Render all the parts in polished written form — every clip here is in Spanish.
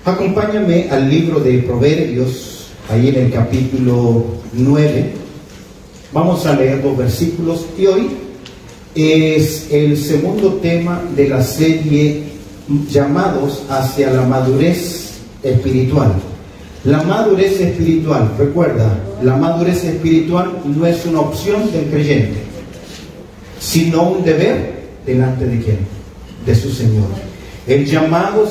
Acompáñame al libro de Proverbios, ahí en el capítulo 9. Vamos a leer 2 versículos y hoy es el segundo tema de la serie llamados hacia la madurez espiritual. La madurez espiritual, recuerda, la madurez espiritual no es una opción del creyente, sino un deber delante de ¿quién? De su Señor. El llamado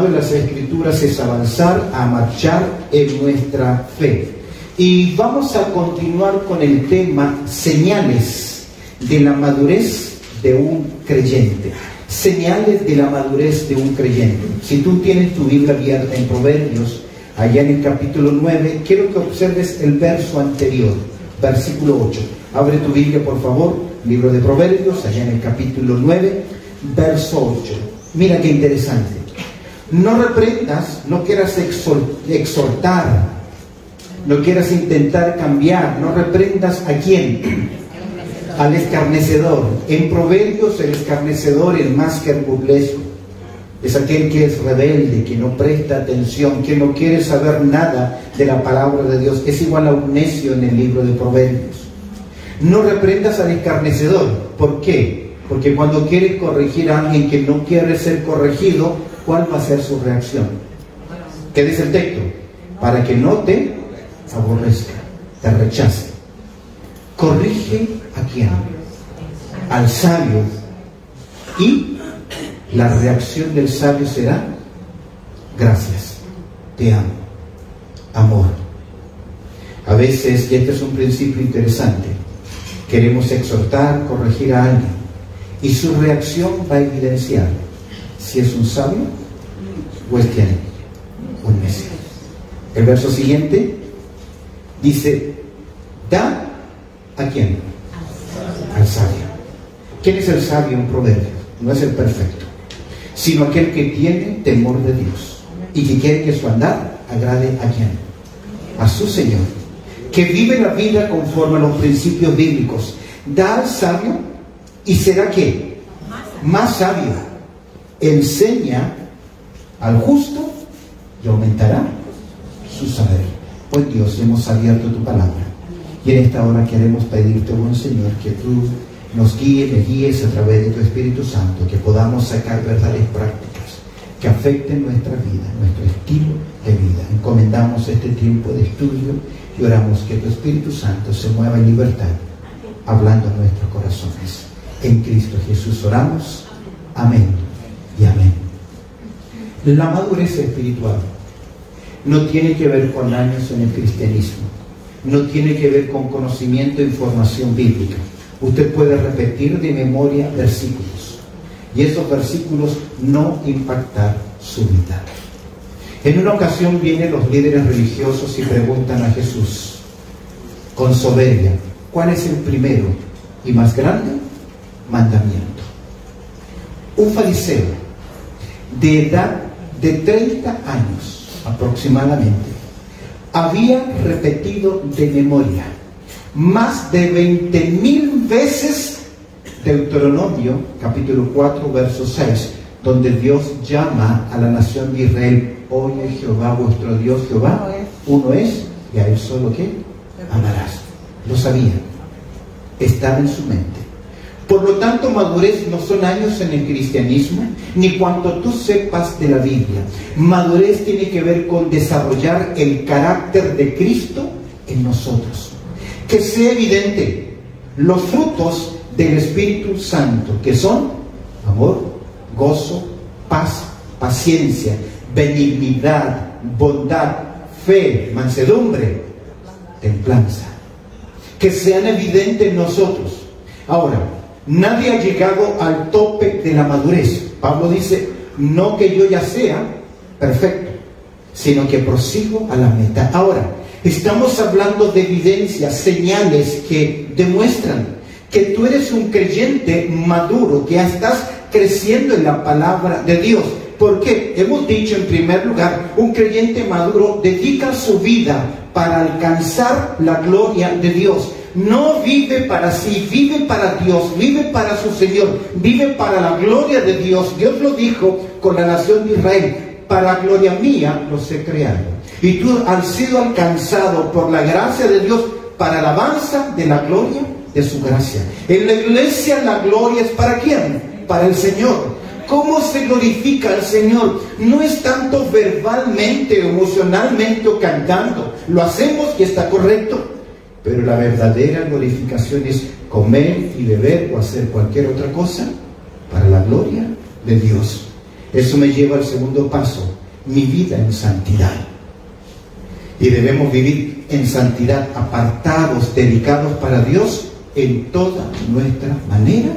en las Escrituras es avanzar, a marchar en nuestra fe. Y vamos a continuar con el tema señales de la madurez de un creyente. Señales de la madurez de un creyente. Si tú tienes tu Biblia abierta en Proverbios, allá en el capítulo 9, quiero que observes el verso anterior, versículo 8. Abre tu Biblia, por favor, libro de Proverbios, allá en el capítulo 9, verso 8. Mira qué interesante. No reprendas, no quieras exhortar, no quieras intentar cambiar, no reprendas ¿a quién? Al escarnecedor. En Proverbios el escarnecedor es más que el burlesco. Es aquel que es rebelde, que no presta atención, que no quiere saber nada de la palabra de Dios. Es igual a un necio en el libro de Proverbios. No reprendas al escarnecedor. ¿Por qué? Porque cuando quieres corregir a alguien que no quiere ser corregido, ¿cuál va a ser su reacción? ¿Qué dice el texto? Para que no te aborrezca, te rechace. Corrige a quién? Al sabio. Y la reacción del sabio será: gracias, te amo, amor. A veces, y este es un principio interesante, queremos exhortar, corregir a alguien, y su reacción va a evidenciar si es un sabio o es quién, un necio. El verso siguiente dice: da ¿a quién? Al sabio. ¿Quién es el sabio en Proverbios? No es el perfecto, sino aquel que tiene temor de Dios y que quiere que su andar agrade a quién, a su Señor, que vive la vida conforme a los principios bíblicos. Da al sabio y será ¿qué? Más sabio. Enseña al justo y aumentará su saber. Pues Dios, hemos abierto tu palabra y en esta hora queremos pedirte, buen Señor, que tú nos guíes, me guíes a través de tu Espíritu Santo, que podamos sacar verdades prácticas que afecten nuestra vida, nuestro estilo de vida. Encomendamos este tiempo de estudio y oramos que tu Espíritu Santo se mueva en libertad, hablando a nuestros corazones. En Cristo Jesús oramos. Amén y amén. La madurez espiritual no tiene que ver con años en el cristianismo, no tiene que ver con conocimiento e información bíblica. Usted puede repetir de memoria versículos y esos versículos no impactar su vida. En una ocasión vienen los líderes religiosos y preguntan a Jesús con soberbia: ¿cuál es el primero y más grande mandamiento? Un fariseo de edad de 30 años aproximadamente había repetido de memoria más de 20,000 veces Deuteronomio capítulo 4 verso 6, donde Dios llama a la nación de Israel: oye Jehová vuestro Dios, Jehová uno es, y a él solo ¿qué? Amarás. Lo sabía, estaba en su mente. Por lo tanto, madurez no son años en el cristianismo, ni cuanto tú sepas de la Biblia. Madurez tiene que ver con desarrollar el carácter de Cristo en nosotros. Que sea evidente los frutos del Espíritu Santo, que son amor, gozo, paz, paciencia, benignidad, bondad, fe, mansedumbre, templanza. Que sean evidentes en nosotros. Ahora, nadie ha llegado al tope de la madurez. Pablo dice: no que yo ya sea perfecto, sino que prosigo a la meta. Ahora, estamos hablando de evidencias, señales que demuestran que tú eres un creyente maduro, que estás creciendo en la palabra de Dios. ¿Por qué? Hemos dicho en primer lugar, un creyente maduro dedica su vida para alcanzar la gloria de Dios. No vive para sí, vive para Dios, vive para su Señor, vive para la gloria de Dios. Dios lo dijo con la nación de Israel: para gloria mía los he creado. Y tú has sido alcanzado por la gracia de Dios para alabanza de la gloria de su gracia. En la iglesia la gloria es ¿para quién? Para el Señor. ¿Cómo se glorifica al Señor? No es tanto verbalmente, emocionalmente o cantando. Lo hacemos y está correcto. Pero la verdadera glorificación es comer y beber o hacer cualquier otra cosa para la gloria de Dios. Eso me lleva al segundo paso, mi vida en santidad. Y debemos vivir en santidad, apartados, dedicados para Dios en toda nuestra manera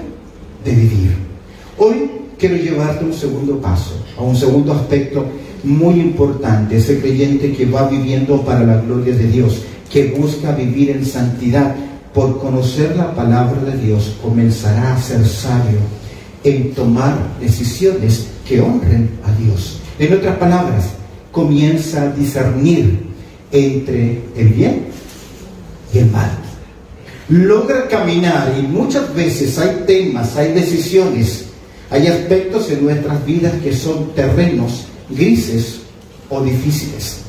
de vivir. Hoy quiero llevarte a un segundo paso, a un segundo aspecto muy importante. Ese creyente que va viviendo para la gloria de Dios, que busca vivir en santidad, por conocer la palabra de Dios, comenzará a ser sabio en tomar decisiones que honren a Dios. En otras palabras, comienza a discernir entre el bien y el mal. Logra caminar, y muchas veces hay temas, hay decisiones, hay aspectos en nuestras vidas que son terrenos grises o difíciles.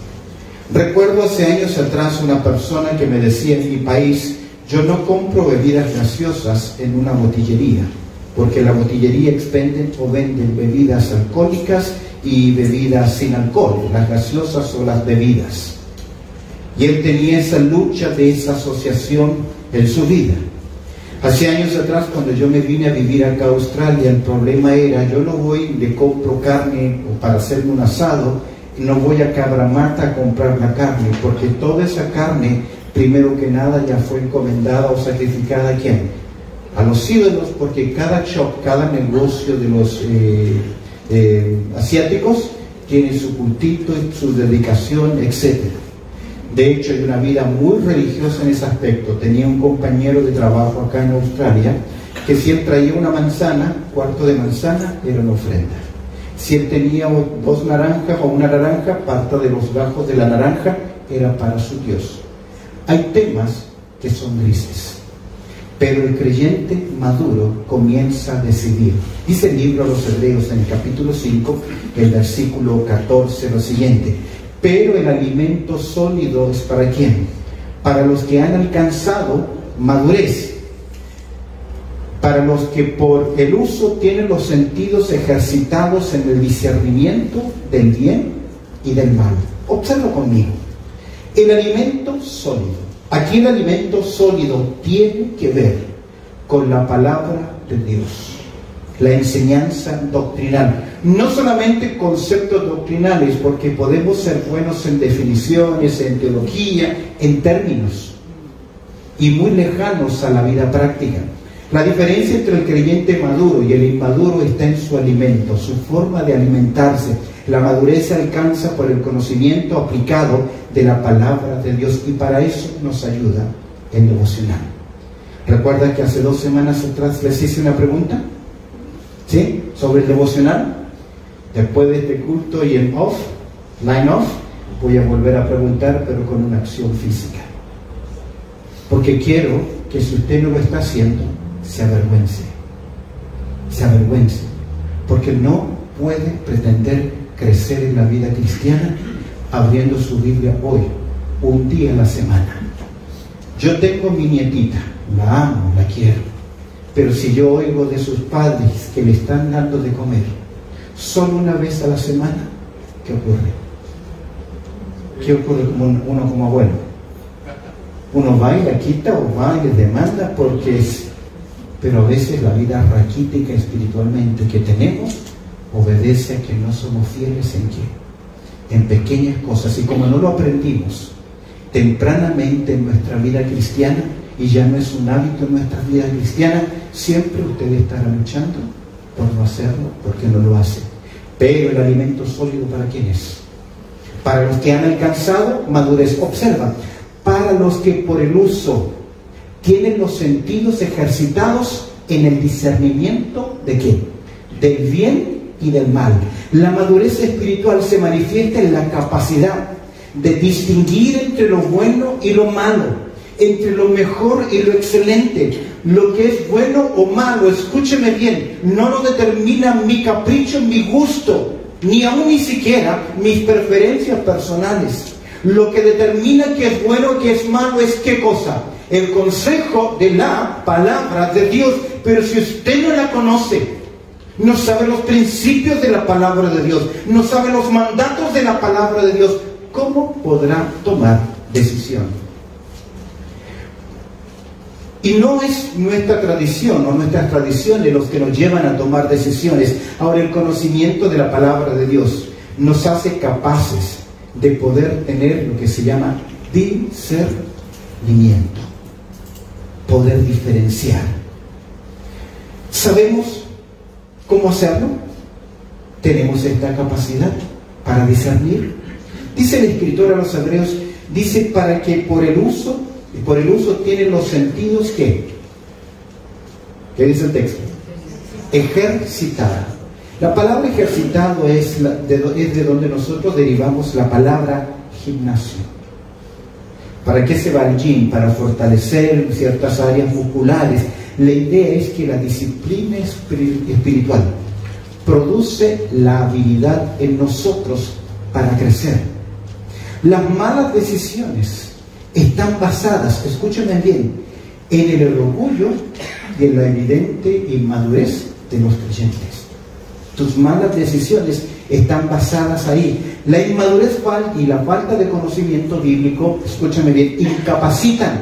Recuerdo hace años atrás una persona que me decía en mi país: yo no compro bebidas gaseosas en una botillería, porque la botillería expenden o venden bebidas alcohólicas y bebidas sin alcohol, las gaseosas o las bebidas. Y él tenía esa lucha de esa asociación en su vida. Hace años atrás, cuando yo me vine a vivir acá a Australia, el problema era: yo no voy, le compro carne para hacerme un asado, y no voy a Cabramata a comprar la carne, porque toda esa carne, primero que nada, ya fue encomendada o sacrificada ¿a quién? A los ídolos, porque cada shop, cada negocio de los asiáticos tiene su cultito, su dedicación, etc. De hecho, hay una vida muy religiosa en ese aspecto. Tenía un compañero de trabajo acá en Australia que si él traía una manzana, cuarto de manzana era una ofrenda. Si él tenía 2 naranjas o una naranja, parte de los gajos de la naranja era para su Dios. Hay temas que son grises, pero el creyente maduro comienza a decidir. Dice el libro a los Hebreos en el capítulo 5, el versículo 14, lo siguiente: pero el alimento sólido es ¿para quién? Para los que han alcanzado madurez, para los que por el uso tienen los sentidos ejercitados en el discernimiento del bien y del mal. Observa conmigo. El alimento sólido. Aquí el alimento sólido tiene que ver con la palabra de Dios, la enseñanza doctrinal. No solamente conceptos doctrinales, porque podemos ser buenos en definiciones, en teología, en términos, y muy lejanos a la vida práctica. La diferencia entre el creyente maduro y el inmaduro está en su alimento, su forma de alimentarse. La madurez se alcanza por el conocimiento aplicado de la palabra de Dios, y para eso nos ayuda el devocional. ¿Recuerdan que hace 2 semanas atrás les hice una pregunta? ¿Sí? Sobre el devocional. Después de este culto y en line off, voy a volver a preguntar, pero con una acción física. Porque quiero que si usted no lo está haciendo, se avergüence. Se avergüence. Porque no puede pretender crecer en la vida cristiana abriendo su Biblia hoy, un día a la semana. Yo tengo mi nietita, la amo, la quiero, pero si yo oigo de sus padres que le están dando de comer solo una vez a la semana, ¿qué ocurre? ¿Qué ocurre uno como abuelo? Uno va y la quita, o va y le demanda, porque es... Pero a veces la vida raquítica espiritualmente que tenemos obedece a que no somos fieles en qué, en pequeñas cosas. Y como no lo aprendimos tempranamente en nuestra vida cristiana, y ya no es un hábito en nuestra vida cristiana, siempre usted estará luchando por no hacerlo, porque no lo hace. Pero el alimento sólido, ¿para quién es? Para los que han alcanzado madurez. Observa, para los que por el uso tienen los sentidos ejercitados en el discernimiento ¿de qué? Del bien y del mal. La madurez espiritual se manifiesta en la capacidad de distinguir entre lo bueno y lo malo, entre lo mejor y lo excelente. Lo que es bueno o malo, escúcheme bien, no lo determina mi capricho, mi gusto, ni siquiera mis preferencias personales. Lo que determina qué es bueno y qué es malo es ¿qué cosa? El consejo de la palabra de Dios. Pero si usted no la conoce, no sabe los principios de la palabra de Dios, no sabe los mandatos de la palabra de Dios, ¿cómo podrá tomar decisión? Y no es nuestra tradición o nuestras tradiciones los que nos llevan a tomar decisiones. Ahora, el conocimiento de la palabra de Dios nos hace capaces de poder tener lo que se llama discernimiento, poder diferenciar. ¿Sabemos cómo hacerlo? ¿Tenemos esta capacidad para discernir? Dice el escritor a los Hebreos, dice para que por el uso tienen los sentidos ¿qué? ¿Qué dice el texto? Ejercitar. La palabra ejercitado es de donde nosotros derivamos la palabra gimnasio. ¿Para qué se va al gym? Para fortalecer ciertas áreas musculares. La idea es que la disciplina espiritual produce la habilidad en nosotros para crecer. Las malas decisiones están basadas, escúchenme bien, en el orgullo y en la evidente inmadurez de los creyentes. Tus malas decisiones están basadas ahí. La inmadurez y la falta de conocimiento bíblico, escúchame bien, incapacitan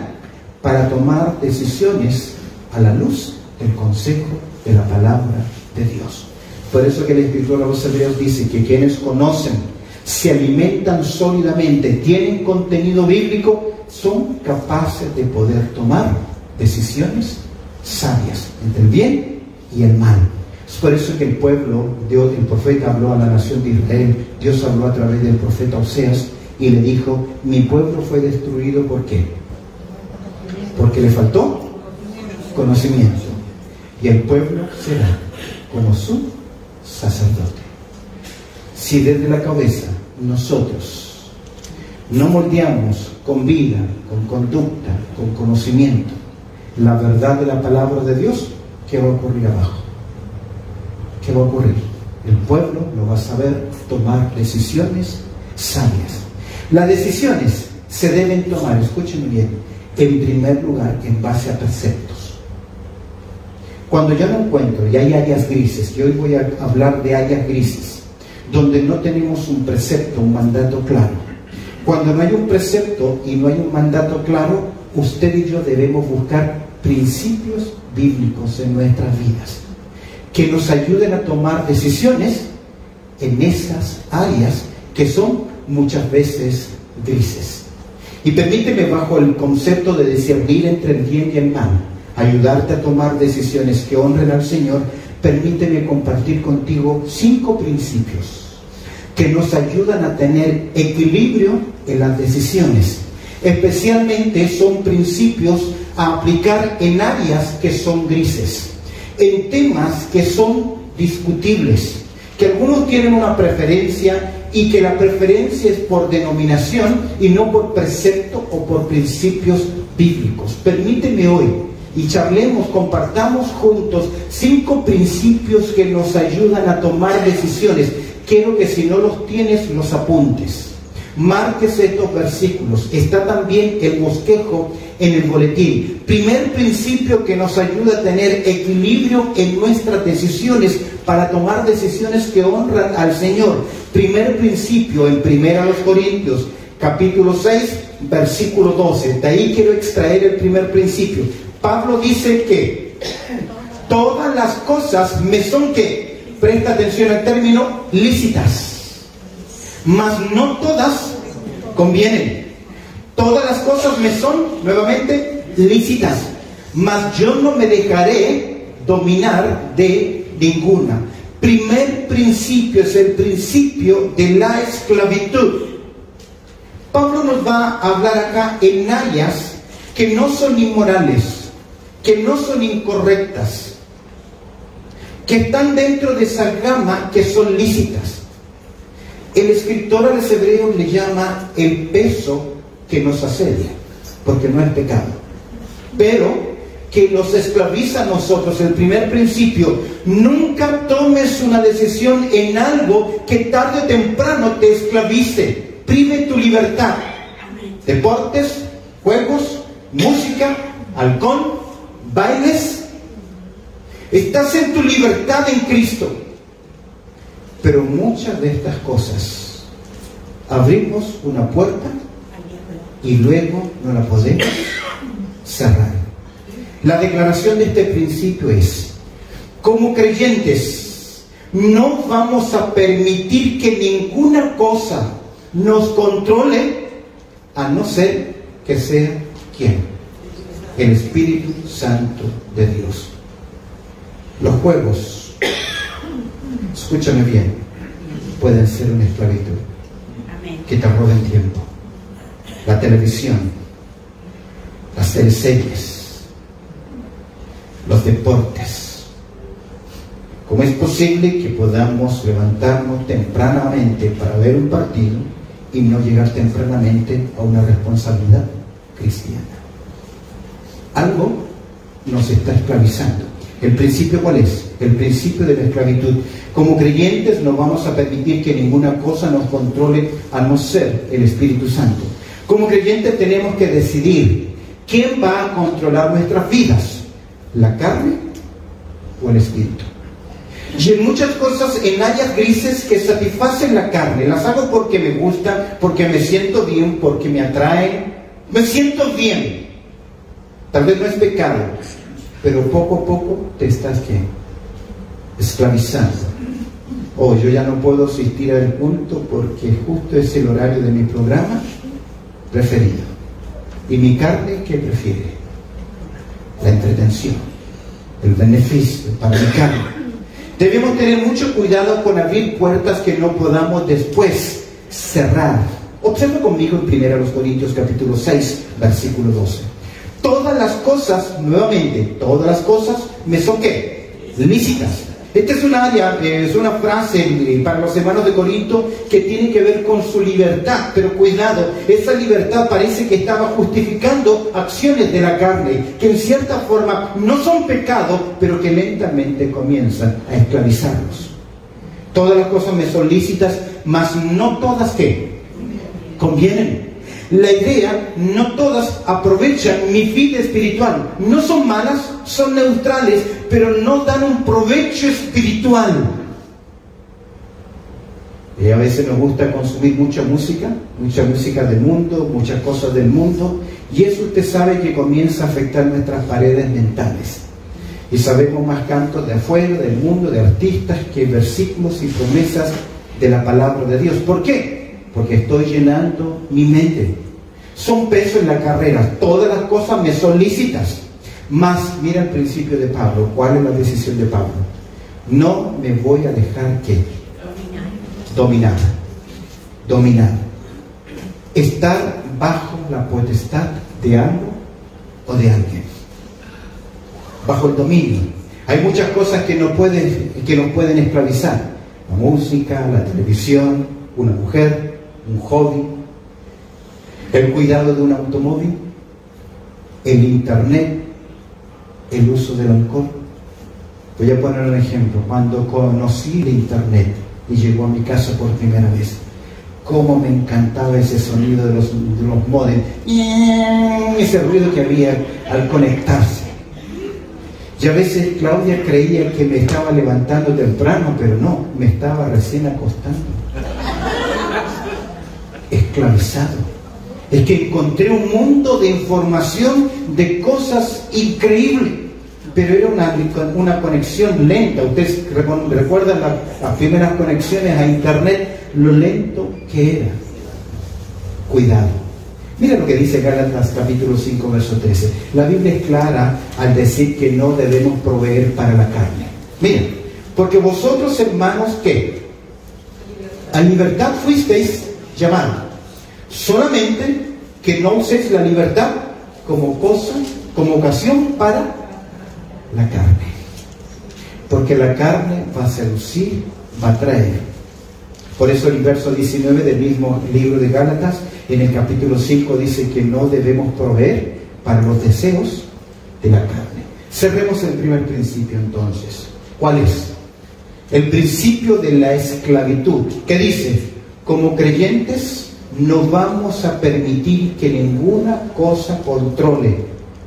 para tomar decisiones a la luz del consejo de la palabra de Dios. Por eso que el escritor a los Hebreos dice que quienes conocen, se alimentan sólidamente, tienen contenido bíblico, son capaces de poder tomar decisiones sabias entre el bien y el mal. Es por eso que el pueblo, el profeta habló a la nación de Israel, Dios habló a través del profeta Oseas y le dijo, mi pueblo fue destruido, ¿por qué? Porque le faltó conocimiento. Y el pueblo será como su sacerdote. Si desde la cabeza nosotros no moldeamos con vida, con conducta, con conocimiento, la verdad de la palabra de Dios, ¿qué va a ocurrir abajo? ¿Qué va a ocurrir? El pueblo no va a saber tomar decisiones sabias. Las decisiones se deben tomar, escúchenme bien, en primer lugar en base a preceptos. Cuando yo no encuentro, y hay áreas grises, y hoy voy a hablar de áreas grises, donde no tenemos un precepto, un mandato claro. Cuando no hay un precepto y no hay un mandato claro, usted y yo debemos buscar principios bíblicos en nuestras vidas que nos ayuden a tomar decisiones en esas áreas que son muchas veces grises. Y permíteme, bajo el concepto de discernir entre el bien y el mal, ayudarte a tomar decisiones que honren al Señor, permíteme compartir contigo 5 principios que nos ayudan a tener equilibrio en las decisiones. Especialmente son principios a aplicar en áreas que son grises, en temas que son discutibles, que algunos tienen una preferencia y que la preferencia es por denominación y no por precepto o por principios bíblicos. Permíteme hoy y charlemos, compartamos juntos 5 principios que nos ayudan a tomar decisiones. Quiero que si no los tienes, los apuntes. Marques estos versículos. Está también el bosquejo en el boletín. Primer principio que nos ayuda a tener equilibrio en nuestras decisiones para tomar decisiones que honran al Señor. Primer principio en 1 Corintios, capítulo 6, versículo 12. De ahí quiero extraer el primer principio. Pablo dice que todas las cosas me son que, presta atención al término, lícitas, mas no todas convienen. Todas las cosas me son, nuevamente, lícitas, mas yo no me dejaré dominar de ninguna. Primer principio es el principio de la esclavitud. Pablo nos va a hablar acá en áreas que no son inmorales, que no son incorrectas, que están dentro de esa gama que son lícitas. El escritor a los Hebreos le llama el peso que nos asedia, porque no es pecado, pero que los esclaviza a nosotros. El primer principio: nunca tomes una decisión en algo que tarde o temprano te esclavice, prive tu libertad. Deportes, juegos, música, alcohol, bailes. Estás en tu libertad en Cristo. Pero muchas de estas cosas abrimos una puerta y luego no la podemos cerrar. La declaración de este principio es: como creyentes no vamos a permitir que ninguna cosa nos controle, a no ser que sea ¿quién? El Espíritu Santo de Dios. Los juegos, escúchame bien, pueden ser una esclavitud que te roben tiempo. La televisión, las teleseries, los deportes. ¿Cómo es posible que podamos levantarnos tempranamente para ver un partido y no llegar tempranamente a una responsabilidad cristiana? Algo nos está esclavizando. ¿El principio cuál es? El principio de la esclavitud. Como creyentes no vamos a permitir que ninguna cosa nos controle a no ser el Espíritu Santo. Como creyentes tenemos que decidir quién va a controlar nuestras vidas, la carne o el Espíritu. Y en muchas cosas, en áreas grises que satisfacen la carne, las hago porque me gusta, porque me siento bien, porque me atraen, me siento bien. Tal vez no es pecado, pero poco a poco te estás ¿qué? Esclavizando. Yo ya no puedo asistir al culto porque justo es el horario de mi programa preferido. ¿Y mi carne qué prefiere? La entretención, el beneficio para mi carne. Debemos tener mucho cuidado con abrir puertas que no podamos después cerrar. Observa conmigo en 1 Corintios capítulo 6, versículo 12. Todas las cosas, nuevamente, todas las cosas me son ¿qué? Lícitas. Esta es un área, es una frase para los hermanos de Corinto que tiene que ver con su libertad. Pero cuidado, esa libertad parece que estaba justificando acciones de la carne, que en cierta forma no son pecado, pero que lentamente comienzan a esclavizarlos. Todas las cosas me son lícitas, mas no todas ¿qué? Convienen. La idea, no todas aprovechan mi vida espiritual. No son malas, son neutrales, pero no dan un provecho espiritual. Y a veces nos gusta consumir mucha música del mundo, muchas cosas del mundo, y eso usted sabe que comienza a afectar nuestras paredes mentales. Y sabemos más cantos de afuera, del mundo, de artistas, que versículos y promesas de la palabra de Dios. ¿Por qué? Porque estoy llenando mi mente. Son peso en la carrera. Todas las cosas me son lícitas. Mas, mira el principio de Pablo. ¿Cuál es la decisión de Pablo? No me voy a dejar ¿qué? Dominar. Estar bajo la potestad de algo o de alguien. Bajo el dominio. Hay muchas cosas que nos pueden esclavizar. La música, la televisión, una mujer, un hobby, el cuidado de un automóvil, el internet, el uso del alcohol. Voy a poner un ejemplo. Cuando conocí el internet y llegó a mi casa por primera vez, cómo me encantaba ese sonido de los modems, ese ruido que había al conectarse. Y a veces Claudia creía que me estaba levantando temprano, pero no, me estaba recién acostando. Esclavizado. Es que encontré un mundo de información, de cosas increíbles, pero era una conexión lenta. Ustedes recuerdan las primeras conexiones a internet, lo lento que era. Cuidado. Mira lo que dice Gálatas capítulo 5, verso 13. La Biblia es clara al decir que no debemos proveer para la carne. Miren, porque vosotros, hermanos, ¿qué? A libertad fuisteis llamados. Solamente que no uséis la libertad como ocasión para la carne. Porque la carne va a seducir, va a atraer. Por eso el verso 19 del mismo libro de Gálatas, en el capítulo 5, dice que no debemos proveer para los deseos de la carne. Cerremos el primer principio entonces. ¿Cuál es? El principio de la esclavitud, que dice, como creyentes no vamos a permitir que ninguna cosa controle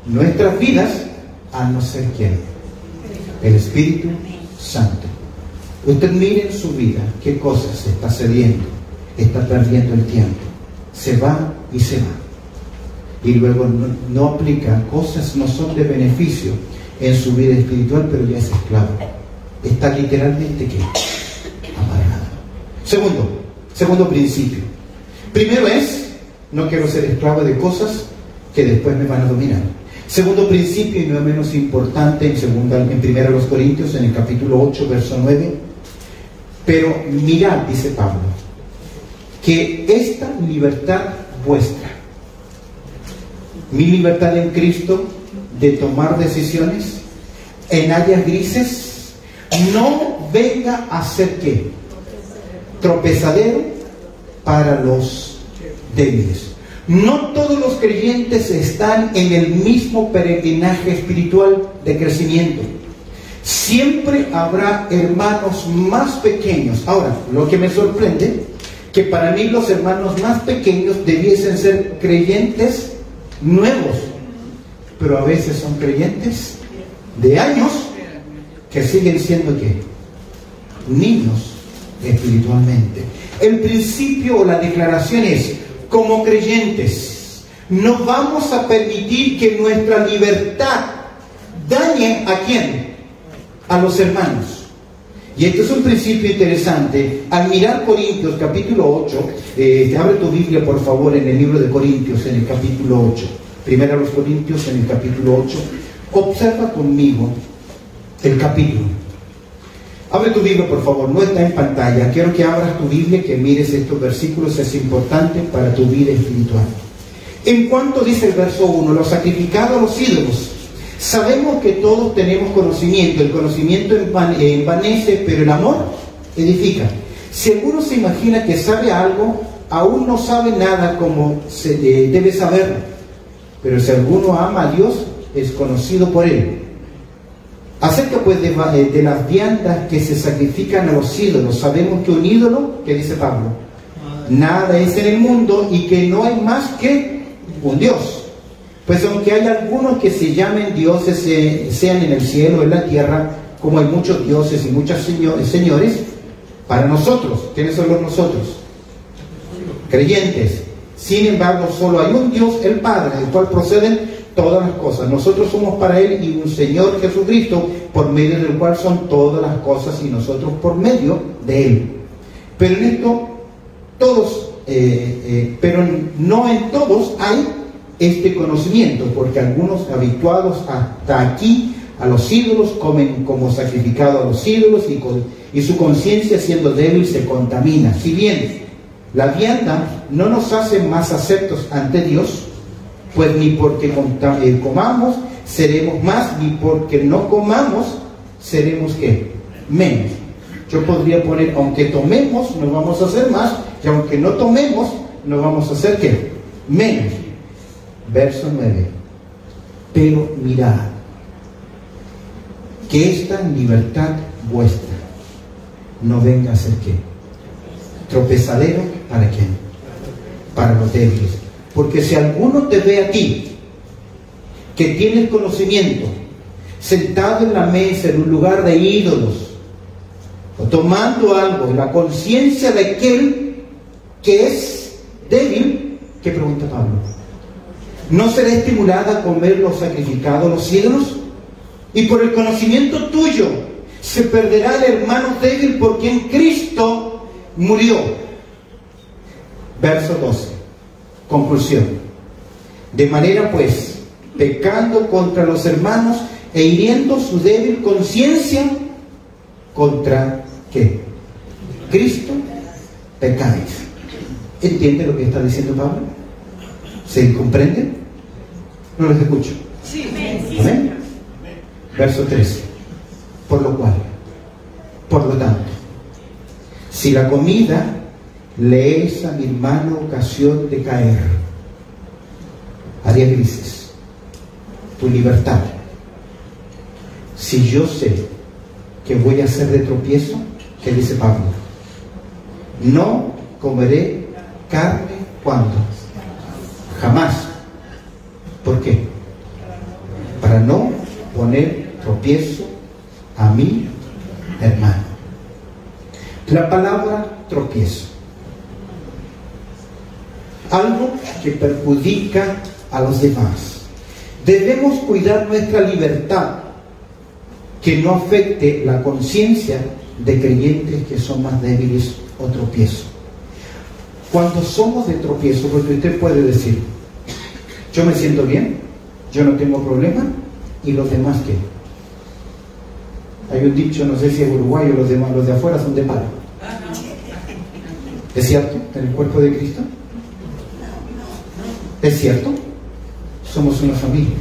nuestras vidas, a no ser ¿quién? El Espíritu Santo. Usted mire en su vida qué cosas está cediendo, está perdiendo el tiempo, se va y se va. Y luego no aplica cosas, no son de beneficio en su vida espiritual, pero ya es esclavo. Está literalmente ¿qué? Amarrado. Segundo principio. Primero es, no quiero ser esclavo de cosas que después me van a dominar. Segundo principio, y no es menos importante, en 1 Corintios, en el capítulo 8, verso 9. Pero mirad, dice Pablo, que esta libertad vuestra, mi libertad en Cristo de tomar decisiones en áreas grises, no venga a ser ¿qué? Tropezadero para los débiles. No todos los creyentes están en el mismo peregrinaje espiritual de crecimiento. Siempre habrá hermanos más pequeños. Ahora, lo que me sorprende, que para mí los hermanos más pequeños debiesen ser creyentes nuevos, pero a veces son creyentes de años que siguen siendo ¿qué? Niños espiritualmente. El principio o la declaración es, como creyentes, no vamos a permitir que nuestra libertad dañe ¿a quién? A los hermanos. Y esto es un principio interesante. Al mirar Corintios capítulo 8, abre tu Biblia por favor en el libro de Corintios, en el capítulo 8. Primero a los Corintios, en el capítulo 8. Observa conmigo el capítulo. Abre tu Biblia por favor, no está en pantalla. Quiero que abras tu Biblia, que mires estos versículos, es importante para tu vida espiritual. En cuanto dice el verso 1, lo sacrificado a los ídolos. Sabemos que todos tenemos conocimiento. El conocimiento envanece, pero el amor edifica. Si alguno se imagina que sabe algo, aún no sabe nada como se debe saberlo. Pero si alguno ama a Dios, es conocido por él. Acerca pues de las viandas que se sacrifican a los ídolos, sabemos que un ídolo, ¿qué dice Pablo? Nada es en el mundo y que no hay más que un Dios. Pues aunque hay algunos que se llamen dioses, sean en el cielo o en la tierra, como hay muchos dioses y muchos señores, para nosotros, ¿quiénes son los nosotros? Creyentes. Sin embargo, solo hay un Dios, el Padre, del cual proceden todas las cosas. Nosotros somos para Él y un Señor Jesucristo, por medio del cual son todas las cosas y nosotros por medio de Él. Pero en esto, todos, pero no en todos hay este conocimiento, porque algunos habituados hasta aquí a los ídolos comen como sacrificado a los ídolos y su conciencia siendo débil se contamina. Si bien la vianda no nos hace más aceptos ante Dios, pues ni porque comamos seremos más, ni porque no comamos seremos ¿qué? Menos. Yo podría poner, aunque tomemos no vamos a hacer más, y aunque no tomemos no vamos a hacer ¿qué? Menos. Verso 9. Pero mirad, que esta libertad vuestra no venga a ser ¿qué? Tropezadero, ¿para quién? Para los débiles. Porque si alguno te ve a ti, que tienes conocimiento, sentado en la mesa en un lugar de ídolos, o tomando algo, la conciencia de aquel que es débil, ¿qué pregunta Pablo? ¿No será estimulada a comer lo sacrificado a los ídolos? Y por el conocimiento tuyo se perderá el hermano débil por quien Cristo murió. Verso 12. Conclusión. De manera pues, pecando contra los hermanos e hiriendo su débil conciencia, ¿contra qué? Cristo pecáis. ¿Entiende lo que está diciendo Pablo? ¿Se comprende? No les escucho. Sí. ¿Amén? Verso 13. Por lo cual, por lo tanto, si la comida le es a mi hermano ocasión de caer, áreas grises, tu libertad, si yo sé que voy a ser de tropiezo, ¿qué dice Pablo? No comeré carne, ¿cuándo? Jamás. ¿Por qué? Para no poner tropiezo a mi hermano. La palabra tropiezo, algo que perjudica a los demás. Debemos cuidar nuestra libertad, que no afecte la conciencia de creyentes que son más débiles o tropiezo. Cuando somos de tropiezo, porque usted puede decir, yo me siento bien, yo no tengo problema, y los demás ¿qué? Hay un dicho, no sé si es uruguayo, los de afuera son de palo. ¿Es cierto? ¿En el cuerpo de Cristo? ¿Es cierto? Somos una familia.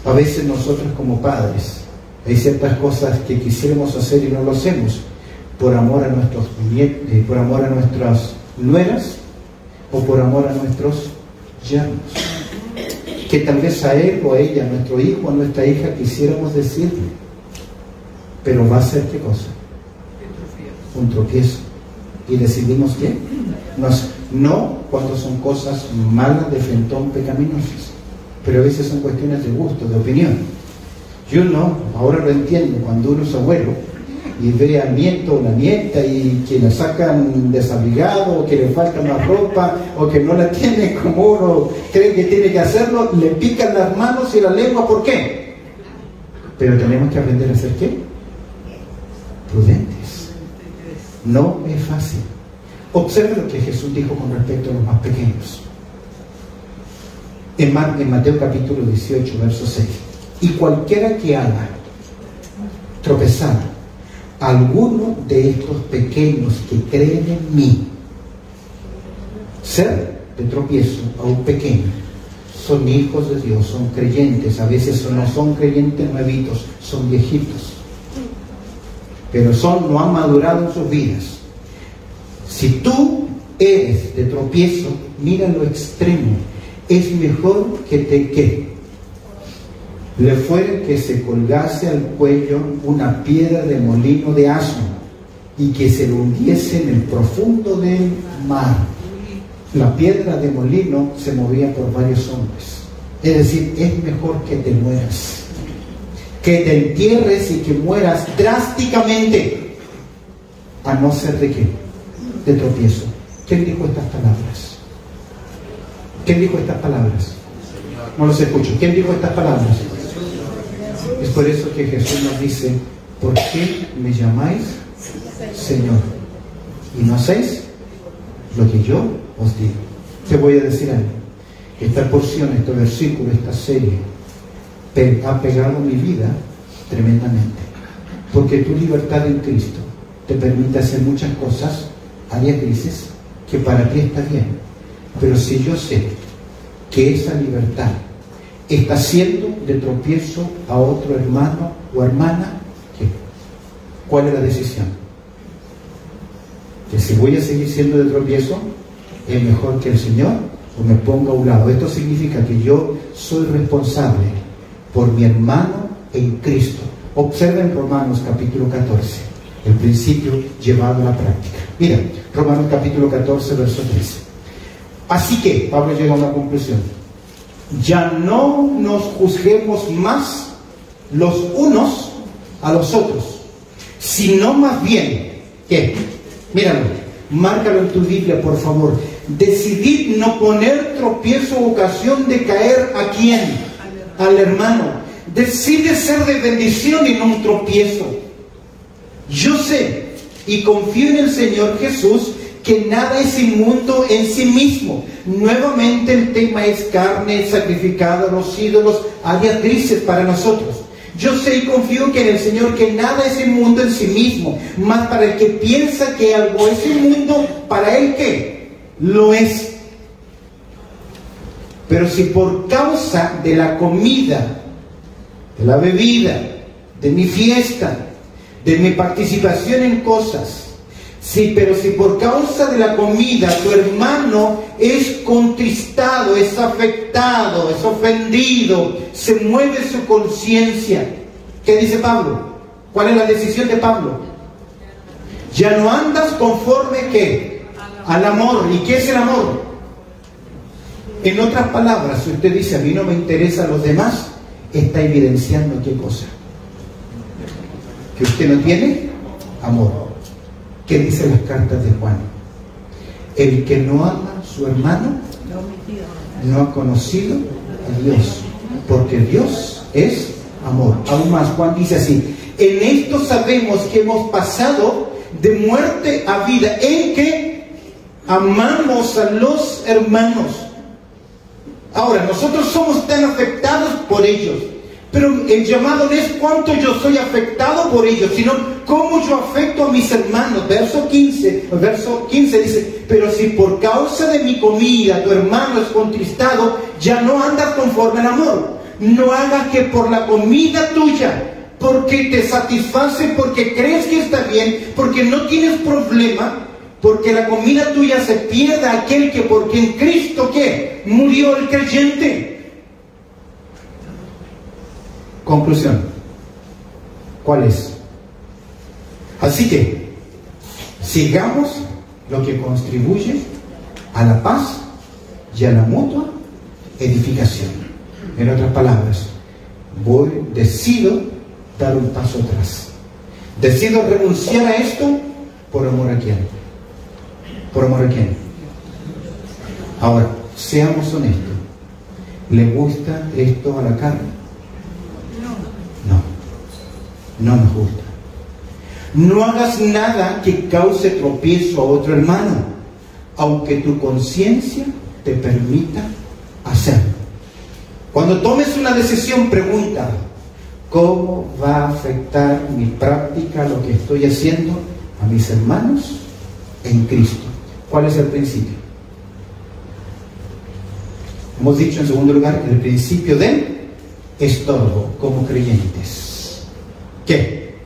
A veces nosotros como padres hay ciertas cosas que quisiéramos hacer y no lo hacemos por amor a nuestros por amor a nuestras nueras o por amor a nuestros yernos, que tal vez a él o a ella, a nuestro hijo o a nuestra hija quisiéramos decirle, pero va a ser ¿qué cosa? Un tropiezo. Y decidimos que no cuando son cosas malas, de frentón, pecaminosas, pero a veces son cuestiones de gusto, de opinión. Yo no, ahora lo entiendo, cuando uno es abuelo y ve al nieto o la nieta y que la sacan desabrigado, o que le falta más ropa, o que no la tiene como uno cree que tiene que hacerlo, le pican las manos y la lengua. ¿Por qué? Pero tenemos que aprender a ser ¿qué? Prudentes. No es fácil. Observe lo que Jesús dijo con respecto a los más pequeños. En Mateo capítulo 18, verso 6. Y cualquiera que haga tropezar a alguno de estos pequeños que creen en mí, ser de tropiezo a un pequeño, son hijos de Dios, son creyentes. A veces no son creyentes nuevitos, son viejitos, pero no han madurado en sus vidas. Si tú eres de tropiezo, mira lo extremo. Es mejor que le fuera que se colgase al cuello una piedra de molino de asno y que se lo hundiese en el profundo del mar. La piedra de molino se movía por varios hombres. Es decir, es mejor que te mueras, que te entierres y que mueras drásticamente, a no ser de qué, de tropiezo. ¿Quién dijo estas palabras? ¿Quién dijo estas palabras? No los escucho. ¿Quién dijo estas palabras? Es por eso que Jesús nos dice, ¿por qué me llamáis Señor y no hacéis lo que yo os digo? Te voy a decir algo. Esta porción, este versículo, esta serie ha pegado mi vida tremendamente, porque tu libertad en Cristo te permite hacer muchas cosas, áreas grises, que para ti está bien. Pero si yo sé que esa libertad está siendo de tropiezo a otro hermano o hermana, ¿qué? ¿Cuál es la decisión? Que si voy a seguir siendo de tropiezo, es mejor que el Señor o me ponga a un lado. Esto significa que yo soy responsable por mi hermano en Cristo. Observen Romanos capítulo 14, el principio llevado a la práctica. Mira, Romanos capítulo 14, verso 13. Así que, Pablo llega a una conclusión. Ya no nos juzguemos más los unos a los otros, sino más bien, ¿qué? Míralo, márcalo en tu Biblia, por favor. Decidid no poner tropiezo o ocasión de caer ¿a quién? Al hermano. Decide ser de bendición y no un tropiezo. Yo sé y confío en el Señor Jesús que nada es inmundo en sí mismo. Nuevamente el tema es carne sacrificada a los ídolos, áreas grises para nosotros. Yo sé y confío que en el Señor que nada es inmundo en sí mismo, mas para el que piensa que algo es inmundo, para él ¿qué? Lo es. Pero si por causa de la comida, de la bebida, de mi fiesta, de mi participación en cosas, pero si por causa de la comida tu hermano es contristado, es afectado, es ofendido, se mueve su conciencia, ¿Qué dice Pablo? ¿Cuál es la decisión de Pablo? Ya no andas conforme ¿qué? Al amor. ¿Y qué es el amor? En otras palabras, si usted dice a mí no me interesan los demás, está evidenciando ¿qué cosa? Que usted no tiene amor. ¿Qué dicen las cartas de Juan? El que no ama a su hermano no ha conocido a Dios, porque Dios es amor. Aún más, Juan dice así: en esto sabemos que hemos pasado de muerte a vida, en que amamos a los hermanos. Ahora, nosotros somos tan afectados por ellos, pero el llamado no es cuánto yo soy afectado por ellos, sino cómo yo afecto a mis hermanos. Verso 15 dice: pero si por causa de mi comida tu hermano es contristado, ya no andas conforme al amor. No hagas que por la comida tuya, porque te satisface, porque crees que está bien, porque no tienes problema, porque la comida tuya se pierda aquel que porque en Cristo ¿qué? Murió el creyente. Conclusión, ¿cuál es? Así que sigamos lo que contribuye a la paz y a la mutua edificación. En otras palabras, decido dar un paso atrás. Decido renunciar a esto por amor a quién. ¿Por amor a quién? Ahora, seamos honestos. ¿Le gusta esto a la carne? No nos gusta. No hagas nada que cause tropiezo a otro hermano, aunque tu conciencia te permita hacerlo. Cuando tomes una decisión, pregunta: ¿cómo va a afectar mi práctica, lo que estoy haciendo, a mis hermanos en Cristo? ¿Cuál es el principio? Hemos dicho en segundo lugar el principio del estorbo como creyentes. ¿Qué?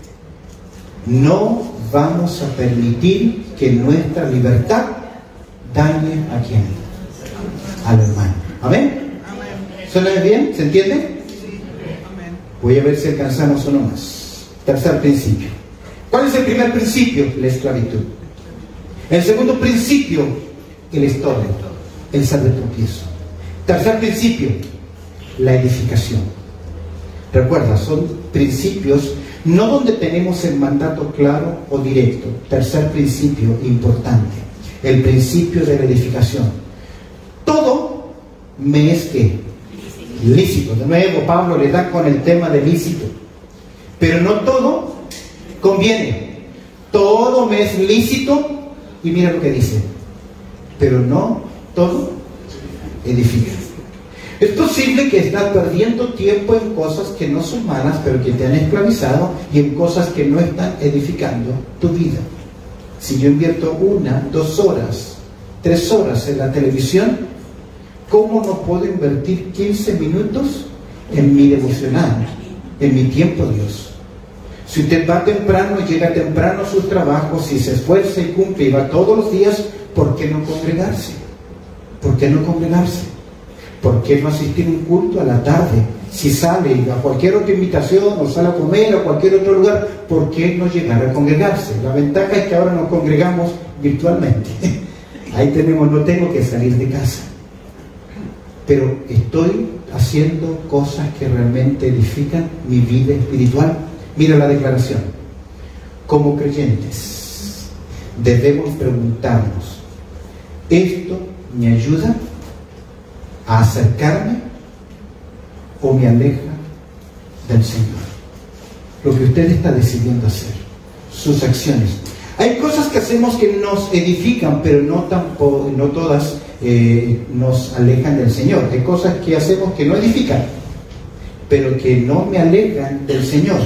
No vamos a permitir que nuestra libertad dañe a quién? Al hermano. ¿Amén? ¿Suena bien? ¿Se entiende? Voy a ver si alcanzamos uno más. Tercer principio. ¿Cuál es el primer principio? La esclavitud. El segundo principio, el estorbo, el ser de tropiezo. Tercer principio, la edificación. Recuerda, son principios no donde tenemos el mandato claro o directo. Tercer principio importante, el principio de la edificación. Todo me es que lícito. De nuevo, Pablo le da con el tema de lícito. Pero no todo conviene. Todo me es lícito. Y mira lo que dice: pero no todo edifica. Es posible que estás perdiendo tiempo en cosas que no son malas, pero que te han esclavizado, y en cosas que no están edificando tu vida. Si yo invierto 1, 2 horas, 3 horas en la televisión, ¿cómo no puedo invertir 15 minutos en mi devocional, en mi tiempo Dios? Si usted va temprano y llega temprano a sus trabajos, si se esfuerza y cumple y va todos los días, ¿por qué no congregarse? ¿Por qué no congregarse? ¿Por qué no asistir a un culto a la tarde? Si sale a cualquier otra invitación o sale a comer a cualquier otro lugar, ¿por qué no llegar a congregarse? La ventaja es que ahora nos congregamos virtualmente. Ahí no tengo que salir de casa. Pero estoy haciendo cosas que realmente edifican mi vida espiritual. Mira la declaración. Como creyentes debemos preguntarnos: ¿esto me ayuda a acercarme o me aleja del Señor? Lo que usted está decidiendo hacer, sus acciones. Hay cosas que hacemos que nos edifican, pero no todas nos alejan del Señor. Hay cosas que hacemos que no edifican, pero que no me alejan del Señor.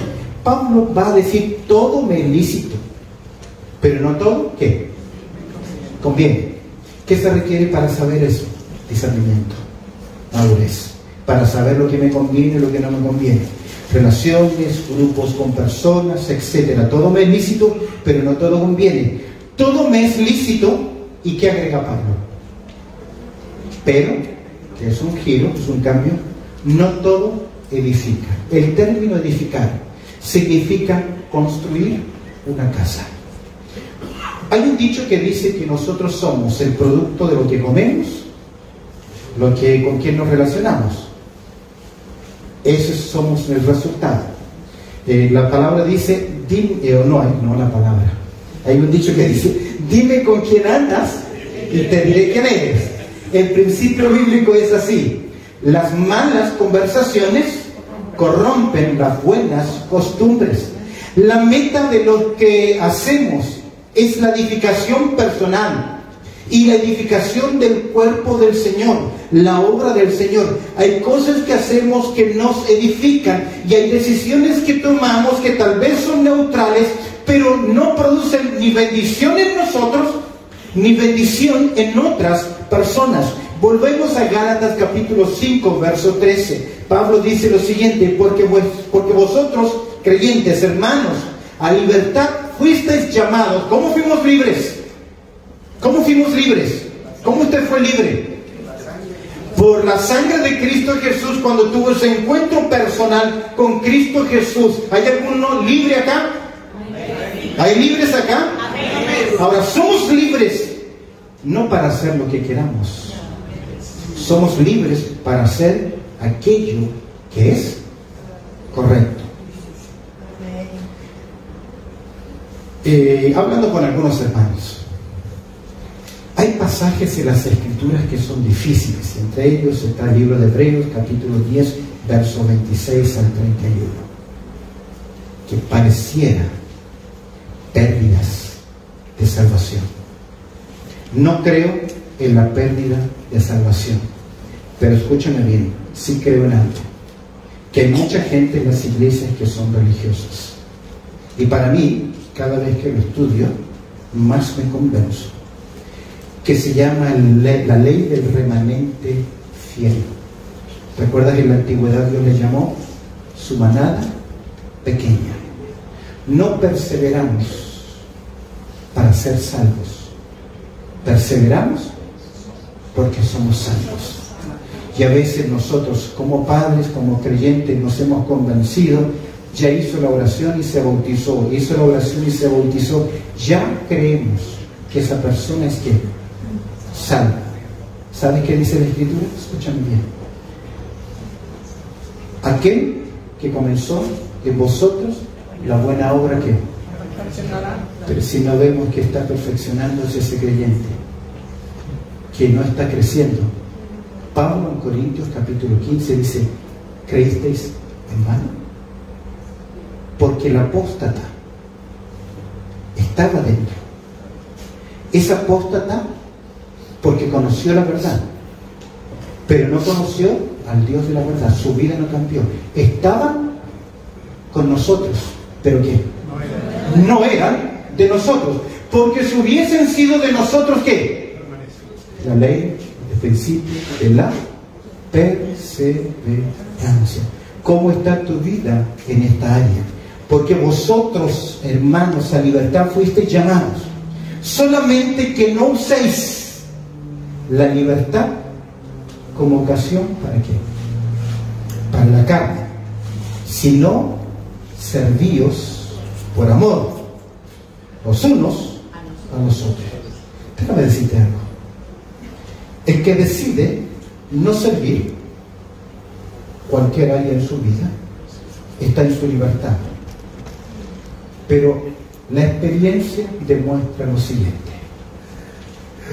Pablo va a decir: todo me es lícito, pero no todo, ¿qué? Conviene. ¿Qué se requiere para saber eso? Discernimiento, madurez, para saber lo que me conviene y lo que no me conviene. Relaciones, grupos con personas, etcétera. Todo me es lícito, pero no todo conviene. Todo me es lícito, ¿y qué agrega Pablo? Pero, que es un giro, es un cambio, no todo edifica. El término edificar significa construir una casa. Hay un dicho que dice que nosotros somos el producto de lo que comemos, con quien nos relacionamos. Ese somos el resultado. La palabra dice, hay un dicho que dice, dime con quién andas y te diré quién eres. El principio bíblico es así: las malas conversaciones corrompen las buenas costumbres. La meta de lo que hacemos es la edificación personal y la edificación del cuerpo del Señor, la obra del Señor. Hay cosas que hacemos que nos edifican y hay decisiones que tomamos que tal vez son neutrales, pero no producen ni bendición en nosotros ni bendición en otras personas. Volvemos a Gálatas capítulo 5, verso 13. Pablo dice lo siguiente: porque vosotros, creyentes, hermanos, a libertad fuisteis llamados. ¿Cómo fuimos libres? ¿Cómo fuimos libres? ¿Cómo usted fue libre? Por la sangre de Cristo Jesús, cuando tuvo ese encuentro personal con Cristo Jesús. ¿Hay alguno libre acá? ¿Hay libres acá? Ahora, somos libres no para hacer lo que queramos. Somos libres para hacer aquello que es correcto. Hablando con algunos hermanos, hay pasajes en las Escrituras que son difíciles. Entre ellos está el libro de Hebreos, capítulo 10, verso 26 al 31, que pareciera pérdidas de salvación. No creo en la pérdida de salvación, pero escúchame bien, sí creo en algo: que hay mucha gente en las iglesias que son religiosas, y para mí, cada vez que lo estudio, más me convenzo, que se llama la ley del remanente fiel. ¿Recuerdas que en la antigüedad Dios le llamó su manada pequeña? No perseveramos para ser salvos, perseveramos porque somos salvos. Y a veces nosotros, como padres, como creyentes, nos hemos convencido: ya hizo la oración y se bautizó, hizo la oración y se bautizó, ya creemos que esa persona es que salva. ¿Sabes qué dice la Escritura? Escúchame bien: aquel que comenzó en vosotros la buena obra, que pero si no vemos que está perfeccionándose ese creyente, que no está creciendo. Pablo en Corintios capítulo 15 dice: ¿creísteis en vano? Porque el apóstata estaba dentro. Es apóstata porque conoció la verdad, pero no conoció al Dios de la verdad. Su vida no cambió. Estaban con nosotros, pero ¿qué? No eran de nosotros. Porque si hubiesen sido de nosotros, ¿qué? La ley, el principio de la perseverancia. ¿Cómo está tu vida en esta área? Porque vosotros, hermanos, a libertad fuisteis llamados. Solamente que no uséis la libertad como ocasión, ¿para qué? Para la carne, sino servíos por amor, los unos a los otros. Déjame decirte algo: el que decide no servir cualquier área en su vida está en su libertad, pero la experiencia demuestra lo siguiente: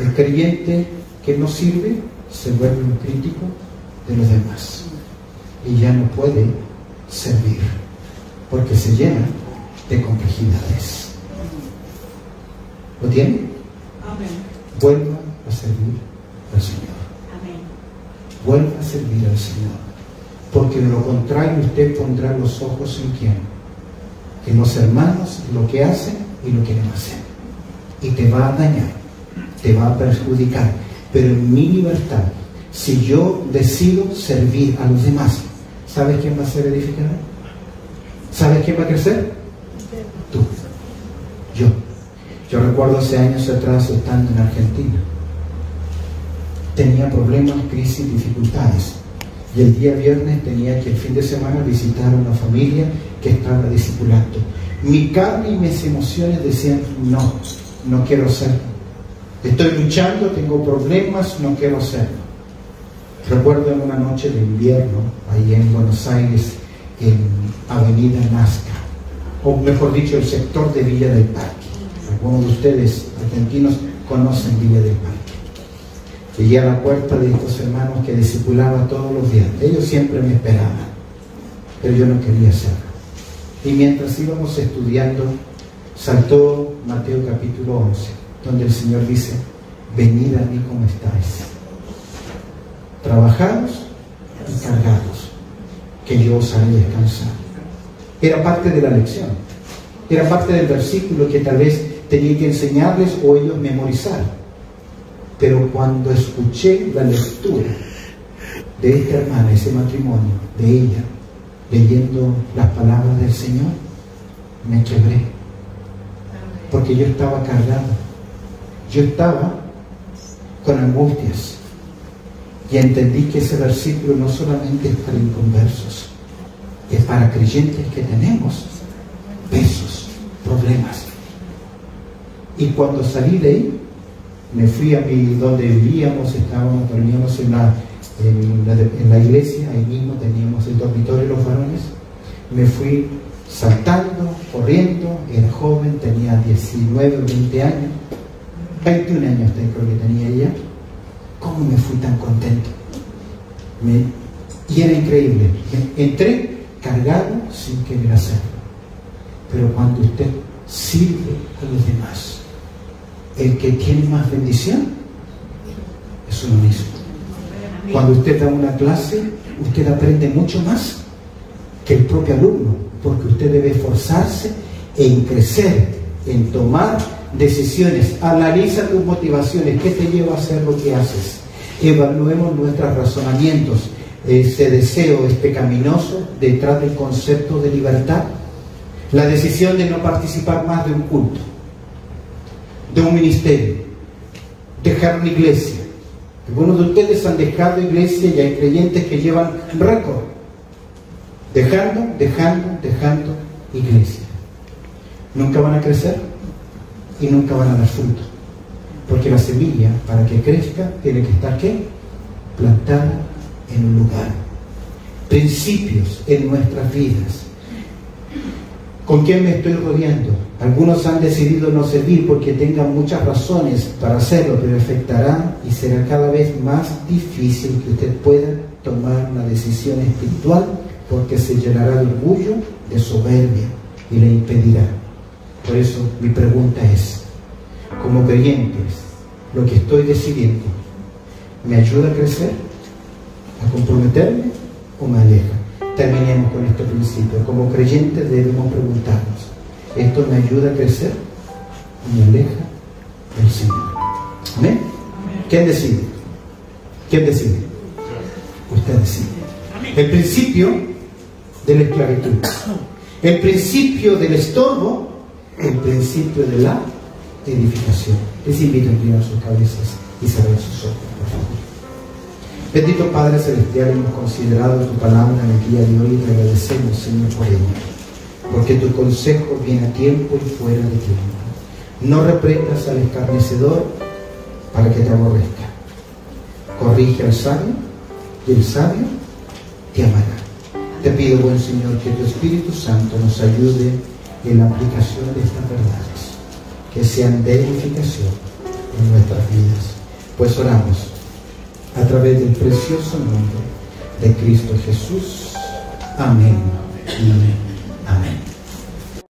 el creyente que no sirve se vuelve un crítico de los demás y ya no puede servir porque se llena de complejidades. ¿Lo tiene? Amén. Vuelva a servir al Señor. Amén. Vuelva a servir al Señor, porque de lo contrario usted pondrá los ojos en quién: en los hermanos, en lo que hacen y lo que no hacen, y te va a dañar, te va a perjudicar. Pero en mi libertad, si yo decido servir a los demás, ¿sabes quién va a ser edificado? ¿Sabes quién va a crecer? Tú. Yo recuerdo hace años atrás, estando en Argentina, tenía problemas, crisis, dificultades, Y el día viernes tenía que el fin de semana visitar a una familia que estaba discipulando. Mi carne y mis emociones decían, no quiero hacerlo. Estoy luchando, tengo problemas, no quiero hacerlo. Recuerdo en una noche de invierno, ahí en Buenos Aires, en Avenida Nazca, o mejor dicho, el sector de Villa del Parque. Algunos de ustedes, argentinos, conocen Villa del Parque. Llegué a la puerta de estos hermanos que discipulaba todos los días. Ellos siempre me esperaban, pero yo no quería hacerlo. Y mientras íbamos estudiando, saltó Mateo capítulo 11, donde el Señor dice, venid a mí como estáis, trabajados y cargados, que yo os haré descansar. Era parte de la lección, era parte del versículo que tal vez tenía que enseñarles o ellos memorizar. Pero cuando escuché la lectura de esta hermana, ese matrimonio, de ella, leyendo las palabras del Señor, me quebré. Porque yo estaba cargado. Yo estaba con angustias. Y entendí que ese versículo no solamente es para inconversos, es para creyentes que tenemos pesos, problemas. Y cuando salí de ahí, me fui a donde vivíamos, dormíamos en la iglesia, ahí mismo teníamos el dormitorio de los varones. Me fui saltando, corriendo, era joven, tenía 19 o 20 años, 21 años creo que tenía ella. ¿Cómo me fui tan contento? Y era increíble. Entré cargado sin querer hacerlo. Pero cuando usted sirve a los demás, el que tiene más bendición es uno mismo. Cuando usted da una clase, usted aprende mucho más que el propio alumno, porque usted debe esforzarse en crecer, en tomar decisiones. Analiza tus motivaciones, ¿qué te lleva a hacer lo que haces? Evaluemos nuestros razonamientos. Ese deseo es pecaminoso detrás del concepto de libertad. La decisión de no participar más de un culto, de un ministerio, dejar una iglesia. Algunos de ustedes han dejado iglesia y hay creyentes que llevan récord, dejando iglesia. Nunca van a crecer y nunca van a dar fruto, porque la semilla, para que crezca, tiene que estar ¿qué? Plantada en un lugar. Principios en nuestras vidas. ¿Con quién me estoy rodeando? Algunos han decidido no servir porque tengan muchas razones para hacerlo, pero afectará y será cada vez más difícil que usted pueda tomar una decisión espiritual, porque se llenará de orgullo, de soberbia y le impedirá. Por eso mi pregunta es, como creyentes, lo que estoy decidiendo, ¿me ayuda a crecer? ¿A comprometerme o me aleja? Terminemos con este principio. Como creyentes debemos preguntarnos, ¿esto me ayuda a crecer o me aleja del Señor? ¿Amén? ¿Quién decide? ¿Quién decide? Usted decide. El principio de la esclavitud, el principio del estorbo, el principio de la edificación. Les invito a inclinar sus cabezas y cerrar sus ojos, por favor. Bendito Padre Celestial, hemos considerado tu palabra en el día de hoy y te agradecemos, Señor, por ello, porque tu consejo viene a tiempo y fuera de tiempo. No reprendas al escarnecedor para que te aborrezca. Corrige al sabio y el sabio te amará. Te pido, buen Señor, que tu Espíritu Santo nos ayude en la aplicación de estas verdades, que sean de edificación en nuestras vidas. Pues oramos a través del precioso nombre de Cristo Jesús. Amén. Amén. Amén.